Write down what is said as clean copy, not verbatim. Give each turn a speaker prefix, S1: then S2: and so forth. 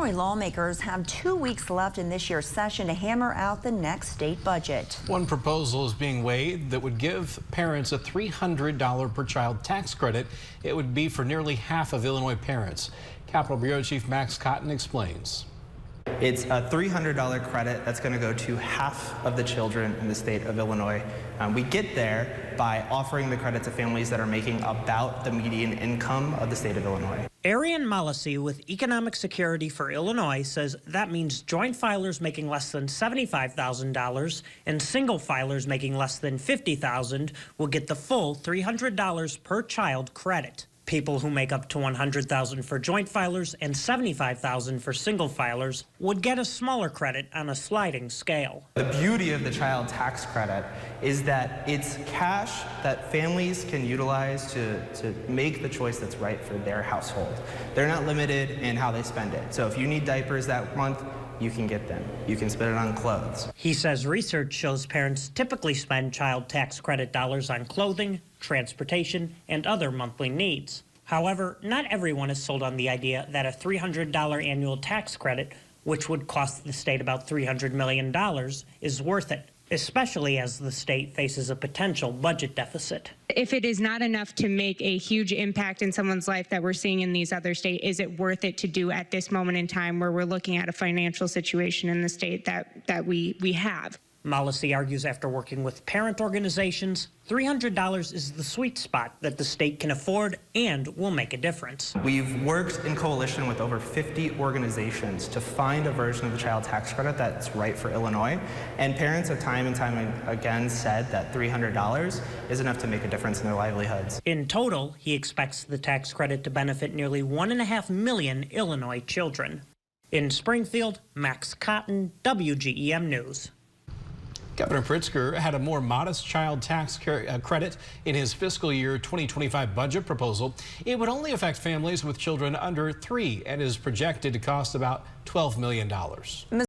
S1: Illinois lawmakers have 2 weeks left in this year's session to hammer out the next state budget.
S2: One proposal is being weighed that would give parents a $300 per child tax credit. It would be for nearly half of Illinois parents. Capitol Bureau Chief Max Cotton explains.
S3: It's a $300 credit that's going to go to half of the children in the state of Illinois. We get there by offering the credit to families that are making about the median income of the state of Illinois.
S4: Arian Mollisey with Economic Security for Illinois says that means joint filers making less than $75,000 and single filers making less than $50,000 will get the full $300 per child credit. People who make up to $100,000 for joint filers and $75,000 for single filers would get a smaller credit on a sliding scale.
S3: The beauty of the child tax credit is that it's cash that families can utilize to make the choice that's right for their household. They're not limited in how they spend it. So if you need diapers that month, you can get them. You can spend it on clothes.
S4: He says research shows parents typically spend child tax credit dollars on clothing, transportation, and other monthly needs. However, not everyone is sold on the idea that a $300 annual tax credit, which would cost the state about $300 million, is worth it, especially as the state faces a potential budget deficit.
S5: If it is not enough to make a huge impact in someone's life that we're seeing in these other states, is it worth it to do at this moment in time where we're looking at a financial situation in the state that we have?
S4: Mollisey argues after working with parent organizations, $300 is the sweet spot that the state can afford and will make a difference.
S3: We've worked in coalition with over 50 organizations to find a version of the child tax credit that's right for Illinois. And parents have time and time again said that $300 is enough to make a difference in their livelihoods.
S4: In total, he expects the tax credit to benefit nearly 1.5 million Illinois children. In Springfield, Max Cotton, WGEM News.
S2: Governor Pritzker had a more modest child tax credit in his fiscal year 2025 budget proposal. It would only affect families with children under 3 and is projected to cost about $12 million.